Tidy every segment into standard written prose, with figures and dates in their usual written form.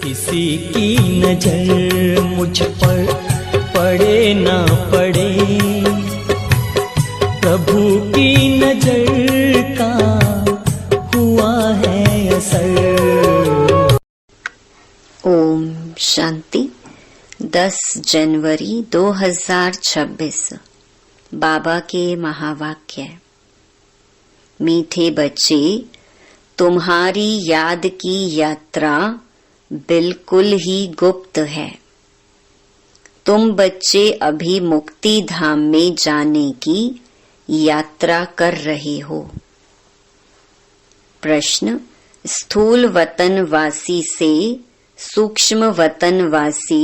किसी की नजर मुझ पर पड़े ना पड़े, प्रभु की नजर का हुआ है असर। ओम शांति। 10 जनवरी 2026 बाबा के महावाक्य। मीठे बच्चे, तुम्हारी याद की यात्रा बिल्कुल ही गुप्त है। तुम बच्चे अभी मुक्ति धाम में जाने की यात्रा कर रहे हो। प्रश्न, स्थूल वतनवासी से सूक्ष्म वतनवासी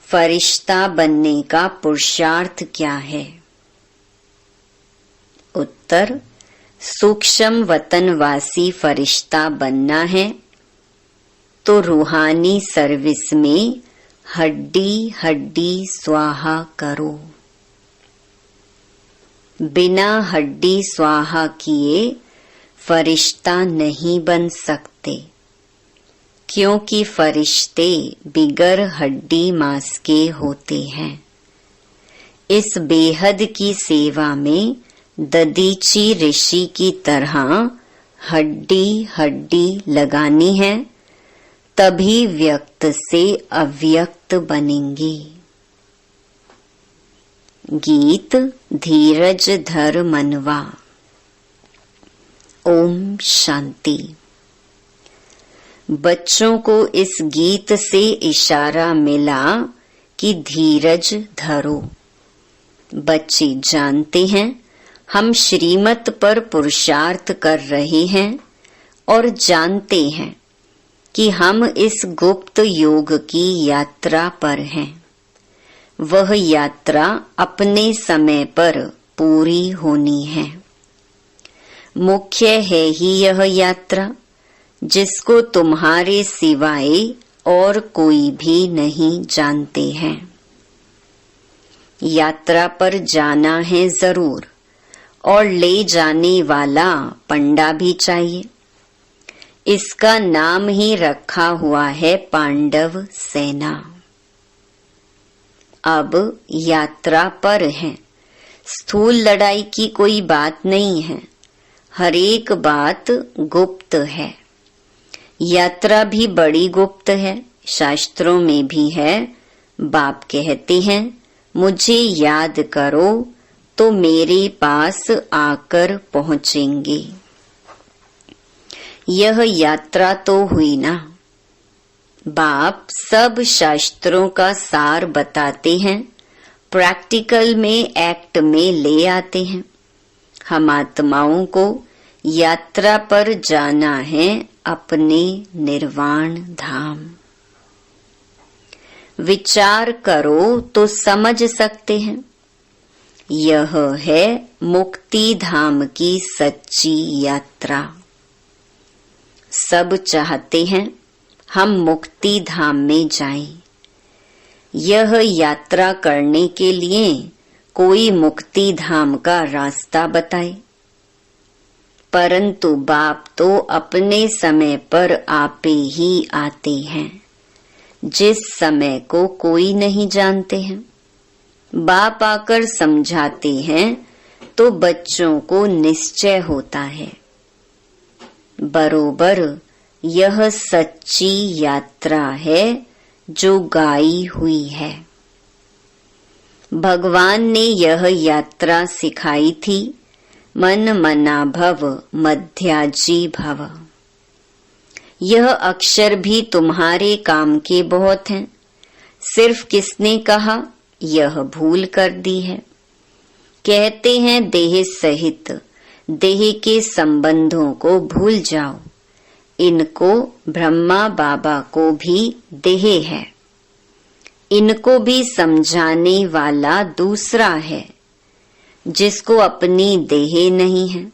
फरिश्ता बनने का पुरुषार्थ क्या है? उत्तर, सूक्ष्म वतनवासी फरिश्ता बनना है तो रूहानी सर्विस में हड्डी हड्डी स्वाहा करो। बिना हड्डी स्वाहा किए फरिश्ता नहीं बन सकते, क्योंकि फरिश्ते बिगर हड्डी मांस के होते हैं। इस बेहद की सेवा में ददीची ऋषि की तरह हड्डी हड्डी लगानी है, तभी व्यक्त से अव्यक्त बनेंगे। गीत धीरज धर मनवा। ओम शांति। बच्चों को इस गीत से इशारा मिला कि धीरज धरो। बच्चे जानते हैं हम श्रीमत पर पुरुषार्थ कर रहे हैं और जानते हैं कि हम इस गुप्त योग की यात्रा पर हैं। वह यात्रा अपने समय पर पूरी होनी है। मुख्य है ही यह यात्रा, जिसको तुम्हारे सिवाय और कोई भी नहीं जानते हैं। यात्रा पर जाना है जरूर, और ले जाने वाला पंडा भी चाहिए। इसका नाम ही रखा हुआ है पांडव सेना। अब यात्रा पर है, स्थूल लड़ाई की कोई बात नहीं है। हर एक बात गुप्त है। यात्रा भी बड़ी गुप्त है, शास्त्रों में भी है। बाप कहते हैं, मुझे याद करो तो मेरे पास आकर पहुंचेंगे। यह यात्रा तो हुई ना। बाप सब शास्त्रों का सार बताते हैं, प्रैक्टिकल में एक्ट में ले आते हैं। हम आत्माओं को यात्रा पर जाना है अपने निर्वाण धाम। विचार करो तो समझ सकते हैं। यह है मुक्ति धाम की सच्ची यात्रा। सब चाहते हैं हम मुक्ति धाम में जाएं। यह यात्रा करने के लिए कोई मुक्ति धाम का रास्ता बताए, परंतु बाप तो अपने समय पर आपे ही आते हैं, जिस समय को कोई नहीं जानते हैं। बाप आकर समझाते हैं तो बच्चों को निश्चय होता है। बरोबर यह सच्ची यात्रा है जो गाई हुई है। भगवान ने यह यात्रा सिखाई थी, मन मना भव मध्याजी भव। यह अक्षर भी तुम्हारे काम के बहुत हैं। सिर्फ किसने कहा, यह भूल कर दी है। कहते हैं देह सहित देह के संबंधों को भूल जाओ। इनको ब्रह्मा बाबा को भी देह है। इनको भी समझाने वाला दूसरा है, जिसको अपनी देह नहीं है।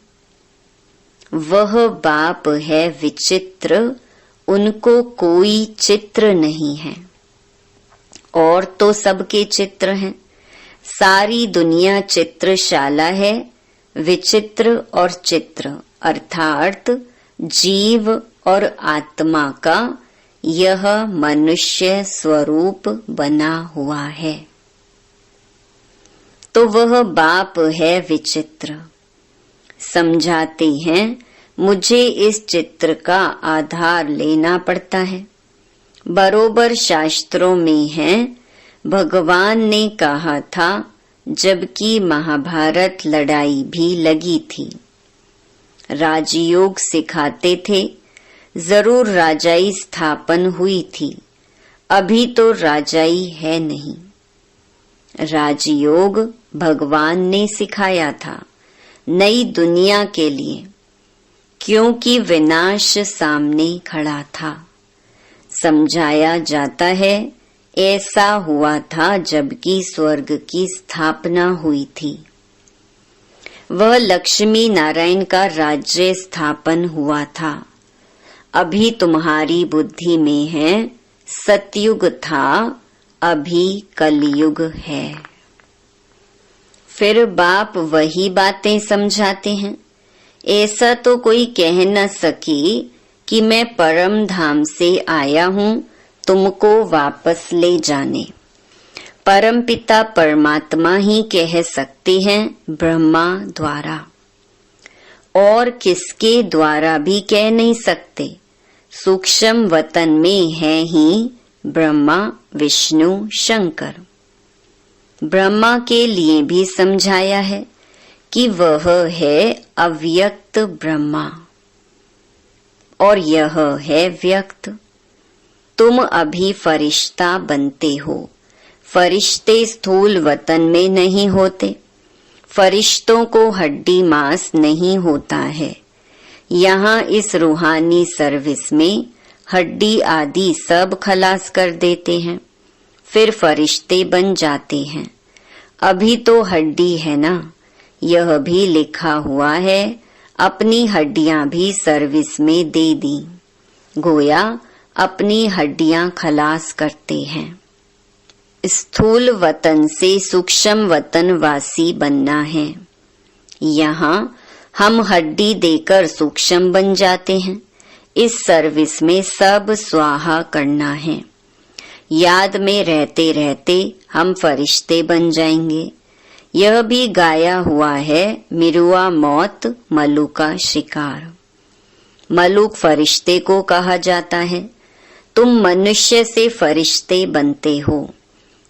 वह बाप है विचित्र, उनको कोई चित्र नहीं है। और तो सबके चित्र हैं। सारी दुनिया चित्रशाला है। विचित्र और चित्र अर्थात जीव और आत्मा का यह मनुष्य स्वरूप बना हुआ है। तो वह बाप है विचित्र। समझाते हैं मुझे इस चित्र का आधार लेना पड़ता है। बरोबर शास्त्रों में है, भगवान ने कहा था जबकि महाभारत लड़ाई भी लगी थी। राजयोग सिखाते थे, जरूर राजाई स्थापन हुई थी, अभी तो राजाई है नहीं। राजयोग भगवान ने सिखाया था नई दुनिया के लिए, क्योंकि विनाश सामने खड़ा था। समझाया जाता है ऐसा हुआ था जबकि स्वर्ग की स्थापना हुई थी। वह लक्ष्मी नारायण का राज्य स्थापन हुआ था। अभी तुम्हारी बुद्धि में है सतयुग था, अभी कलयुग है। फिर बाप वही बातें समझाते हैं। ऐसा तो कोई कह न सके कि मैं परम धाम से आया हूँ तुमको वापस ले जाने। परम पिता परमात्मा ही कह सकते हैं ब्रह्मा द्वारा, और किसके द्वारा भी कह नहीं सकते। सूक्ष्म वतन में है ही ब्रह्मा विष्णु शंकर। ब्रह्मा के लिए भी समझाया है कि वह है अव्यक्त ब्रह्मा और यह है व्यक्त। तुम अभी फरिश्ता बनते हो। फरिश्ते स्थूल वतन में नहीं होते। फरिश्तों को हड्डी मांस नहीं होता है। यहाँ इस रूहानी सर्विस में हड्डी आदि सब खलास कर देते हैं, फिर फरिश्ते बन जाते हैं। अभी तो हड्डी है ना, यह भी लिखा हुआ है, अपनी हड्डियां भी सर्विस में दे दी। गोया अपनी हड्डियां खलास करते हैं। स्थूल वतन से सूक्ष्म वतन वासी बनना है। यहाँ हम हड्डी देकर सूक्ष्म बन जाते हैं। इस सर्विस में सब स्वाहा करना है। याद में रहते रहते हम फरिश्ते बन जाएंगे। यह भी गाया हुआ है, मिरुआ मौत मलुक का शिकार। मलुक फरिश्ते को कहा जाता है। तुम मनुष्य से फरिश्ते बनते हो,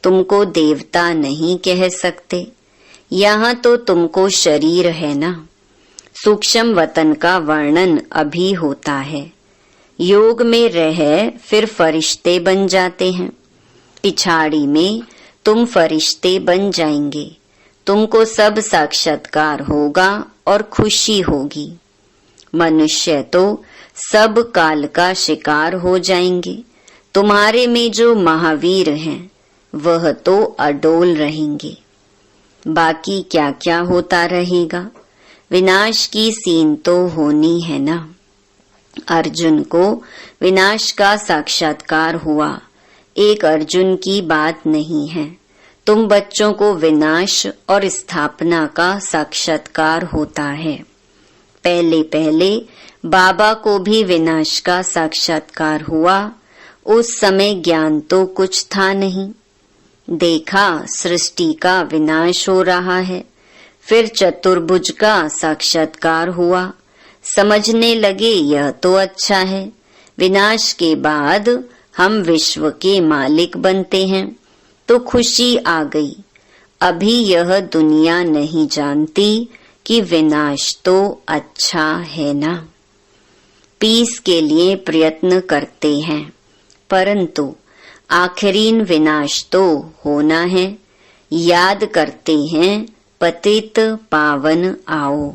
तुमको देवता नहीं कह सकते। यहाँ तो तुमको शरीर है ना। सूक्ष्म वतन का वर्णन अभी होता है। योग में रह फिर फरिश्ते बन जाते हैं। पिछाड़ी में तुम फरिश्ते बन जाएंगे। तुमको सब साक्षात्कार होगा और खुशी होगी। मनुष्य तो सब काल का शिकार हो जाएंगे। तुम्हारे में जो महावीर हैं वह तो अडोल रहेंगे। बाकी क्या क्या होता रहेगा। विनाश की सीन तो होनी है ना। अर्जुन को विनाश का साक्षात्कार हुआ। एक अर्जुन की बात नहीं है। तुम बच्चों को विनाश और स्थापना का साक्षात्कार होता है। पहले पहले बाबा को भी विनाश का साक्षात्कार हुआ। उस समय ज्ञान तो कुछ था नहीं। देखा सृष्टि का विनाश हो रहा है। फिर चतुर्भुज का साक्षात्कार हुआ। समझने लगे यह तो अच्छा है। विनाश के बाद हम विश्व के मालिक बनते हैं तो खुशी आ गई। अभी यह दुनिया नहीं जानती कि विनाश तो अच्छा है ना। पीस के लिए प्रयत्न करते हैं, परंतु आखिरीन विनाश तो होना है। याद करते हैं पतित पावन आओ,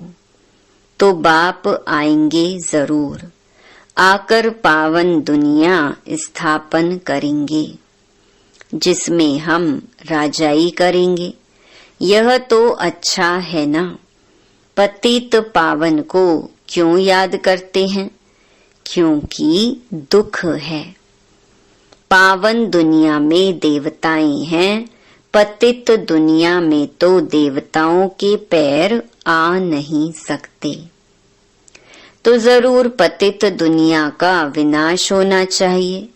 तो बाप आएंगे जरूर। आकर पावन दुनिया स्थापन करेंगे, जिसमें हम राजाई करेंगे। यह तो अच्छा है ना। पतित पावन को क्यों याद करते हैं? क्योंकि दुख है। पावन दुनिया में देवताएं हैं, पतित दुनिया में तो देवताओं के पैर आ नहीं सकते। तो जरूर पतित दुनिया का विनाश होना चाहिए।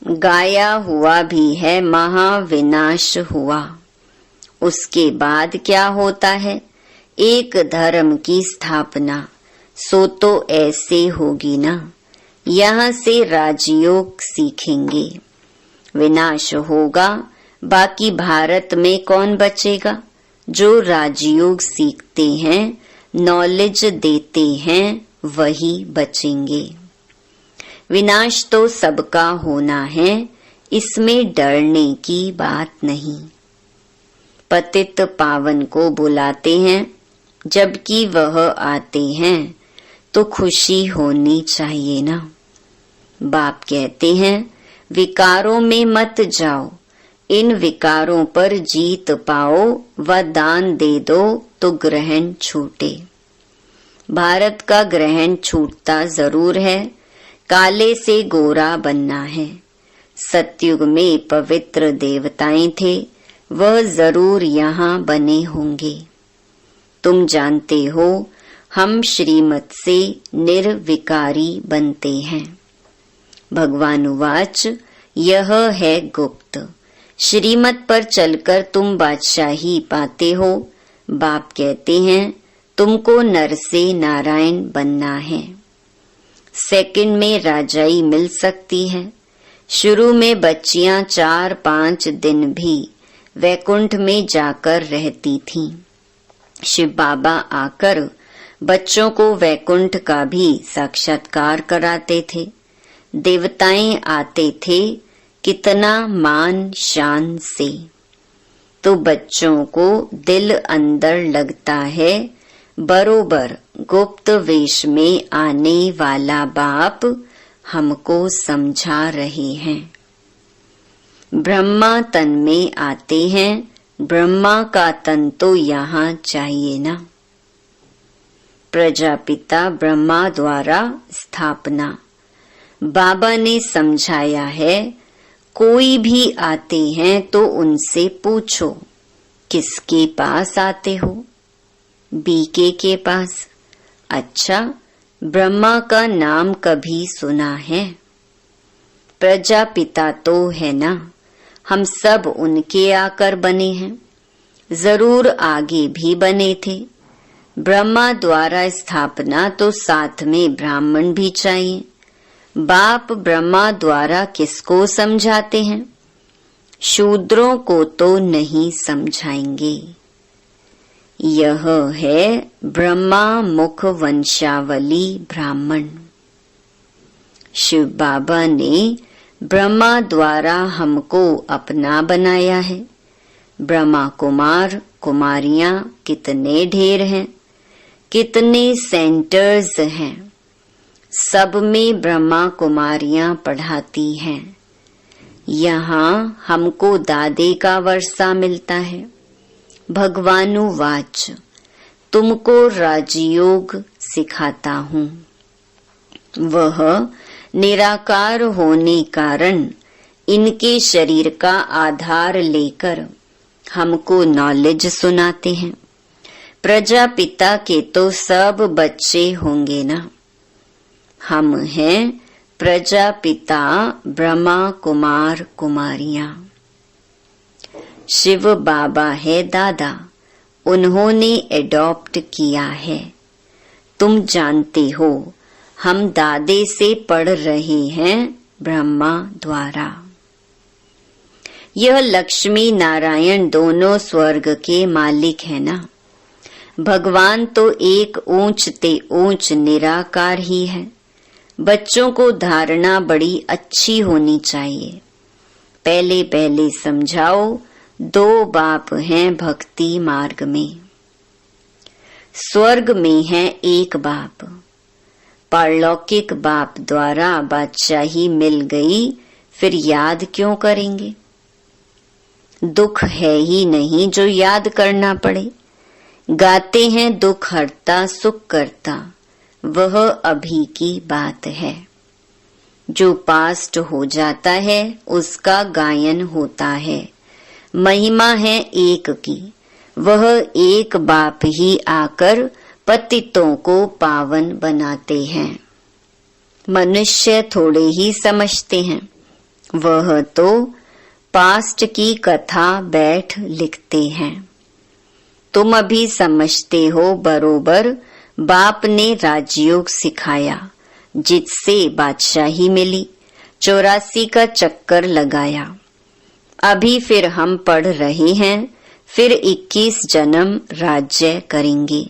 गाया हुआ भी है महाविनाश हुआ। उसके बाद क्या होता है? एक धर्म की स्थापना। सो तो ऐसे होगी ना। यहाँ से राजयोग सीखेंगे। विनाश होगा, बाकी भारत में कौन बचेगा? जो राजयोग सीखते हैं, नॉलेज देते हैं, वही बचेंगे। विनाश तो सबका होना है, इसमें डरने की बात नहीं। पतित पावन को बुलाते हैं, जबकि वह आते हैं तो खुशी होनी चाहिए ना। बाप कहते हैं विकारों में मत जाओ, इन विकारों पर जीत पाओ व दान दे दो तो ग्रहण छूटे। भारत का ग्रहण छूटता जरूर है, काले से गोरा बनना है। सतयुग में पवित्र देवताएं थे, वह जरूर यहाँ बने होंगे। तुम जानते हो हम श्रीमत से निर्विकारी बनते हैं। भगवान उवाच, यह है गुप्त। श्रीमत पर चलकर तुम बादशाही पाते हो। बाप कहते हैं तुमको नर से नारायण बनना है। सेकंड में राजाई मिल सकती है। शुरू में बच्चियां 4-5 दिन भी वैकुंठ में जाकर रहती थीं। शिव बाबा आकर बच्चों को वैकुंठ का भी साक्षात्कार कराते थे। देवताएं आते थे, कितना मान शान से। तो बच्चों को दिल अंदर लगता है, बरोबर गुप्त वेश में आने वाला बाप हमको समझा रहे हैं। ब्रह्मा तन में आते हैं, ब्रह्मा का तन तो यहाँ चाहिए ना। प्रजापिता ब्रह्मा द्वारा स्थापना। बाबा ने समझाया है, कोई भी आते हैं तो उनसे पूछो किसके पास आते हो? बीके के पास। अच्छा, ब्रह्मा का नाम कभी सुना है? प्रजापिता तो है ना, हम सब उनके आकर बने हैं। जरूर आगे भी बने थे। ब्रह्मा द्वारा स्थापना तो साथ में ब्राह्मण भी चाहिए। बाप ब्रह्मा द्वारा किसको समझाते हैं? शूद्रों को तो नहीं समझाएंगे। यह है ब्रह्मा मुख वंशावली ब्राह्मण। शिव बाबा ने ब्रह्मा द्वारा हमको अपना बनाया है। ब्रह्मा कुमार कुमारियां कितने ढेर हैं, कितने सेंटर्स हैं। सब में ब्रह्मा कुमारियां पढ़ाती हैं। यहाँ हमको दादे का वर्षा मिलता है। भगवानुवाच, तुमको राजयोग सिखाता हूँ। वह निराकार होने कारण इनके शरीर का आधार लेकर हमको नॉलेज सुनाते हैं। प्रजापिता के तो सब बच्चे होंगे ना। हम हैं प्रजापिता ब्रह्मा कुमार कुमारियां। शिव बाबा है दादा, उन्होंने एडॉप्ट किया है। तुम जानते हो हम दादे से पढ़ रहे हैं ब्रह्मा द्वारा। यह लक्ष्मी नारायण दोनों स्वर्ग के मालिक है ना। भगवान तो एक ऊंच ते ऊंच निराकार ही है। बच्चों को धारणा बड़ी अच्छी होनी चाहिए। पहले पहले समझाओ, 2 बाप हैं भक्ति मार्ग में। स्वर्ग में है एक बाप। पारलौकिक बाप द्वारा बादशाही मिल गई, फिर याद क्यों करेंगे? दुख है ही नहीं जो याद करना पड़े। गाते हैं दुख हरता सुख करता, वह अभी की बात है। जो पास्ट हो जाता है उसका गायन होता है। महिमा है एक की, वह एक बाप ही आकर पतितों को पावन बनाते हैं। मनुष्य थोड़े ही समझते हैं। वह तो पास्ट की कथा बैठ लिखते हैं। तुम अभी समझते हो बरोबर बाप ने राजयोग सिखाया, जिससे बादशाही मिली, 84 का चक्कर लगाया। अभी फिर हम पढ़ रहे हैं, फिर 21 जन्म राज्य करेंगे,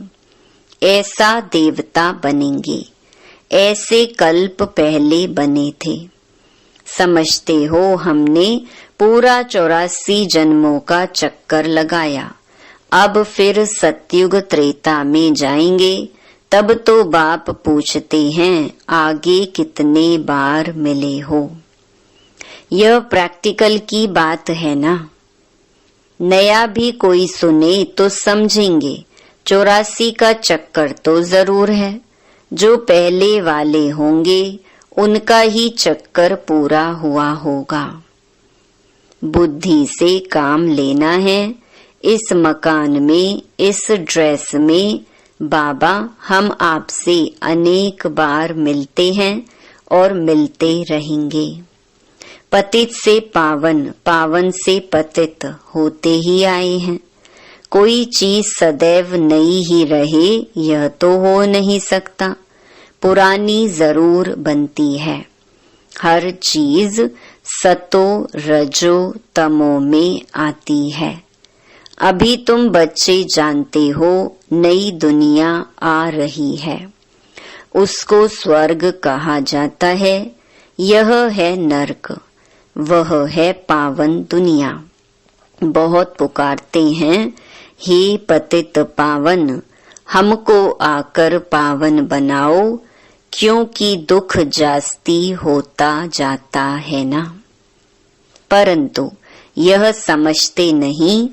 ऐसा देवता बनेंगे, ऐसे कल्प पहले बने थे। समझते हो हमने पूरा 84 जन्मों का चक्कर लगाया। अब फिर सतयुग त्रेता में जाएंगे, तब तो बाप पूछते हैं आगे कितने बार मिले हो। यह प्रैक्टिकल की बात है ना। नया भी कोई सुने तो समझेंगे 84 का चक्कर तो जरूर है। जो पहले वाले होंगे उनका ही चक्कर पूरा हुआ होगा। बुद्धि से काम लेना है। इस मकान में, इस ड्रेस में बाबा हम आपसे अनेक बार मिलते हैं और मिलते रहेंगे। पतित से पावन, पावन से पतित होते ही आए हैं। कोई चीज सदैव नई ही रहे यह तो हो नहीं सकता, पुरानी जरूर बनती है। हर चीज सतो रजो तमो में आती है। अभी तुम बच्चे जानते हो नई दुनिया आ रही है, उसको स्वर्ग कहा जाता है। यह है नरक, वह है पावन दुनिया। बहुत पुकारते हैं, हे पतित पावन, हमको आकर पावन बनाओ, क्योंकि दुख जास्ती होता जाता है ना। परंतु यह समझते नहीं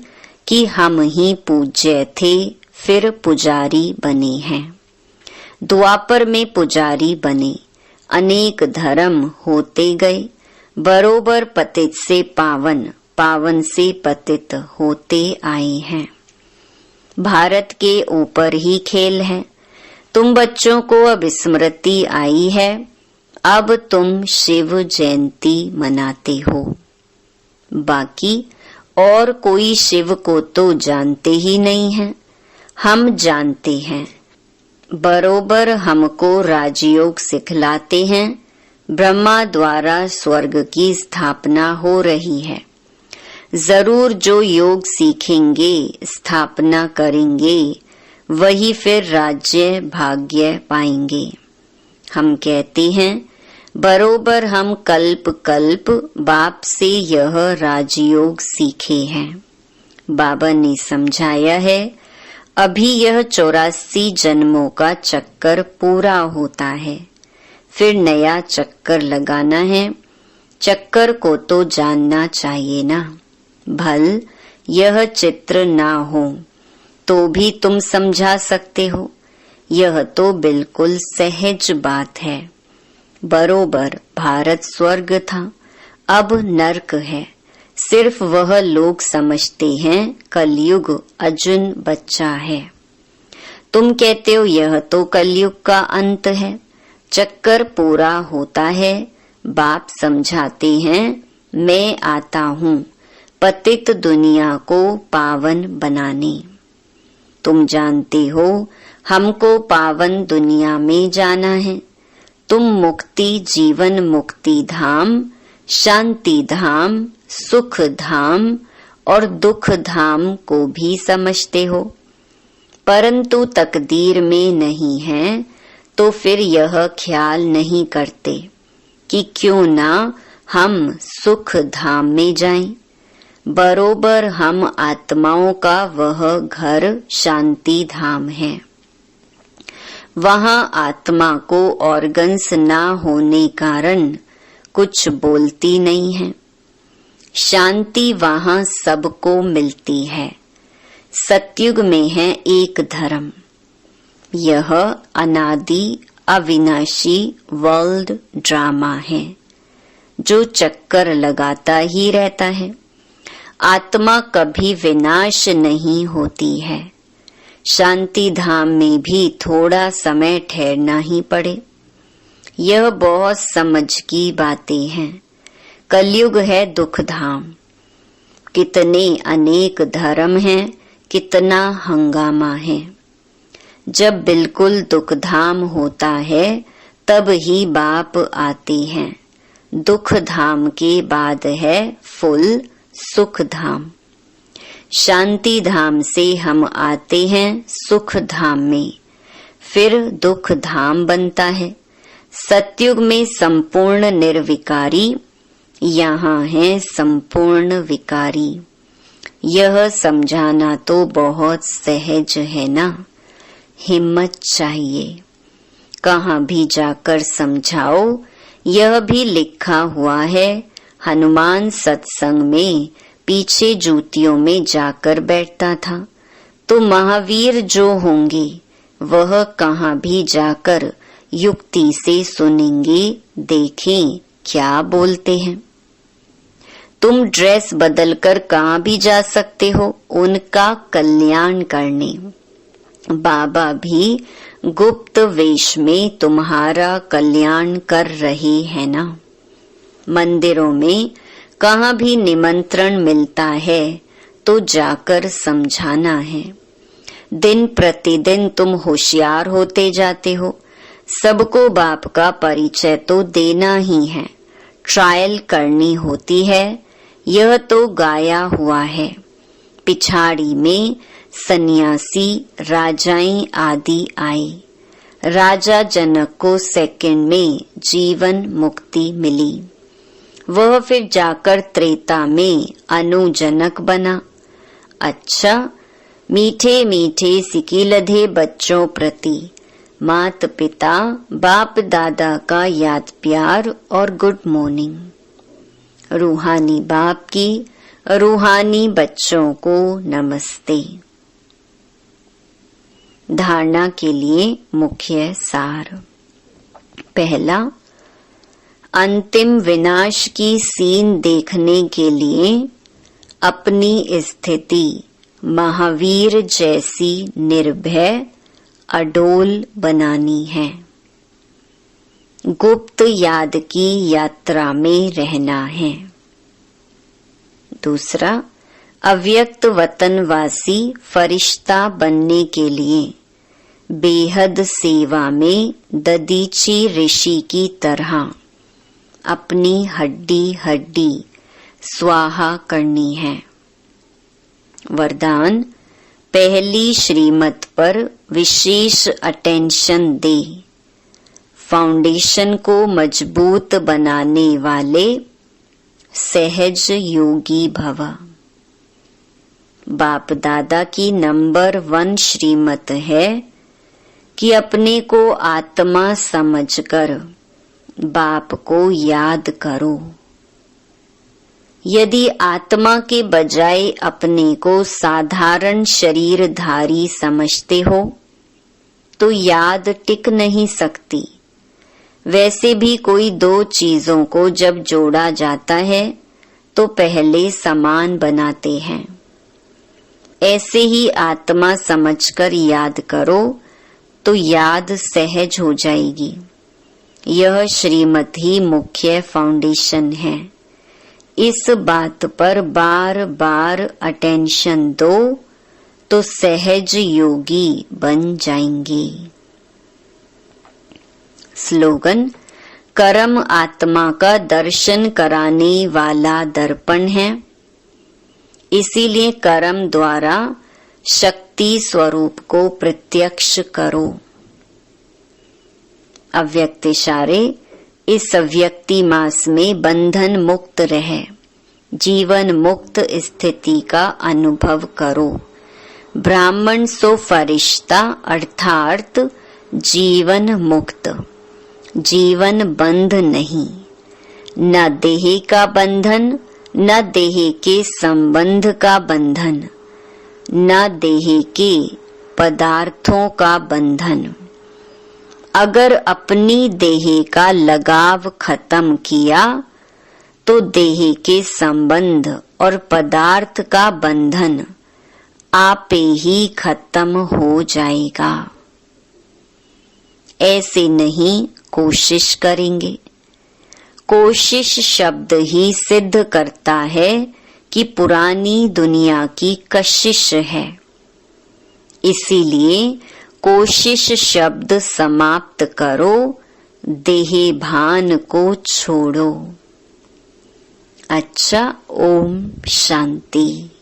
कि हम ही पूज्य थे, फिर पुजारी बने हैं। द्वापर में पुजारी बने, अनेक धर्म होते गए, बरोबर पतित से पावन, पावन से पतित होते आए हैं। भारत के ऊपर ही खेल है। तुम बच्चों को अब स्मृति आई है, अब तुम शिव जयंती मनाते हो। बाकी और कोई शिव को तो जानते ही नहीं है। हम जानते हैं, बरोबर हमको राजयोग सिखलाते हैं। ब्रह्मा द्वारा स्वर्ग की स्थापना हो रही है। जरूर जो योग सीखेंगे, स्थापना करेंगे, वही फिर राज्य भाग्य पाएंगे। हम कहते हैं बरोबर हम कल्प कल्प बाप से यह राजयोग सीखे हैं। बाबा ने समझाया है, अभी यह 84 जन्मों का चक्कर पूरा होता है, फिर नया चक्कर लगाना है। चक्कर को तो जानना चाहिए ना। भल यह चित्र ना हो तो भी तुम समझा सकते हो। यह तो बिल्कुल सहज बात है। बरोबर भारत स्वर्ग था, अब नरक है। सिर्फ वह लोग समझते हैं कलयुग अजुन बच्चा है। तुम कहते हो यह तो कलयुग का अंत है, चक्कर पूरा होता है। बाप समझाते हैं मैं आता हूँ पतित दुनिया को पावन बनाने। तुम जानते हो हमको पावन दुनिया में जाना है। तुम मुक्ति, जीवन मुक्ति धाम, शांति धाम, सुख धाम और दुख धाम को भी समझते हो, परंतु तकदीर में नहीं है, तो फिर यह ख्याल नहीं करते कि क्यों ना हम सुख धाम में जाएं। बरोबर हम आत्माओं का वह घर शांति धाम है। वहां आत्मा को ऑर्गन्स ना होने कारण कुछ बोलती नहीं है। शांति वहां सबको मिलती है। सतयुग में है एक धर्म। यह अनादि अविनाशी वर्ल्ड ड्रामा है जो चक्कर लगाता ही रहता है। आत्मा कभी विनाश नहीं होती है। शांति धाम में भी थोड़ा समय ठहरना ही पड़े। यह बहुत समझ की बातें हैं। कलयुग है दुख धाम। कितने अनेक धर्म हैं, कितना हंगामा है। जब बिल्कुल दुख धाम होता है तब ही बाप आते हैं। दुख धाम के बाद है फुल सुख धाम। शांति धाम से हम आते हैं सुख धाम में, फिर दुख धाम बनता है। सतयुग में संपूर्ण निर्विकारी, यहाँ है संपूर्ण विकारी। यह समझाना तो बहुत सहज है ना, हिम्मत चाहिए। कहाँ भी जाकर समझाओ, यह भी लिखा हुआ है। हनुमान सत्संग में पीछे जूतियों में जाकर बैठता था, तो महावीर जो होंगे वह कहाँ भी जाकर युक्ति से सुनेंगे, देखें क्या बोलते हैं। तुम ड्रेस बदलकर कहाँ भी जा सकते हो उनका कल्याण करने। बाबा भी गुप्त वेश में तुम्हारा कल्याण कर रहे हैं ना। मंदिरों में कहाँ भी निमंत्रण मिलता है तो जाकर समझाना है। दिन प्रतिदिन तुम होशियार होते जाते हो। सबको बाप का परिचय तो देना ही है, ट्रायल करनी होती है। यह तो गाया हुआ है। पिछाड़ी में सन्यासी राजाएं आदि आए। राजा जनक को सेकंड में जीवन मुक्ति मिली। वह फिर जाकर त्रेता में अनुजनक बना। अच्छा, मीठे मीठे सिकिलधे बच्चों प्रति मात पिता बाप दादा का याद प्यार और गुड मॉर्निंग। रूहानी बाप की रूहानी बच्चों को नमस्ते। धारणा के लिए मुख्य सार। पहला, अंतिम विनाश की सीन देखने के लिए अपनी स्थिति महावीर जैसी निर्भय अडोल बनानी है। गुप्त याद की यात्रा में रहना है। दूसरा, अव्यक्त वतनवासी फरिश्ता बनने के लिए बेहद सेवा में ददीची ऋषि की तरह अपनी हड्डी हड्डी स्वाहा करनी है। वरदान, पहली श्रीमत पर विशेष अटेंशन दे। फाउंडेशन को मजबूत बनाने वाले सहज योगी भव। बाप दादा की नंबर 1 श्रीमत है कि अपने को आत्मा समझकर बाप को याद करो। यदि आत्मा के बजाय अपने को साधारण शरीरधारी समझते हो तो याद टिक नहीं सकती। वैसे भी कोई दो चीजों को जब जोड़ा जाता है तो पहले समान बनाते हैं। ऐसे ही आत्मा समझकर याद करो तो याद सहज हो जाएगी। यह श्रीमत ही मुख्य फाउंडेशन है। इस बात पर बार बार अटेंशन दो तो सहज योगी बन जाएंगे। स्लोगन, कर्म आत्मा का दर्शन कराने वाला दर्पण है। इसीलिए कर्म द्वारा शक्ति स्वरूप को प्रत्यक्ष करो। अव्यक्त इशारे, इस अव्यक्ति मास में बंधन मुक्त रहे, जीवन मुक्त स्थिति का अनुभव करो। ब्राह्मण सो फरिश्ता अर्थात जीवन मुक्त। जीवन बंध नहीं, न देह का बंधन, न देह के संबंध का बंधन, न देह के पदार्थों का बंधन। अगर अपनी देह का लगाव खत्म किया तो देह के संबंध और पदार्थ का बंधन आपे ही खत्म हो जाएगा। ऐसे नहीं कोशिश करेंगे। कोशिश शब्द ही सिद्ध करता है कि पुरानी दुनिया की कशिश है। इसीलिए कोशिश शब्द समाप्त करो, देहे भान को छोड़ो। अच्छा, ओम शांति।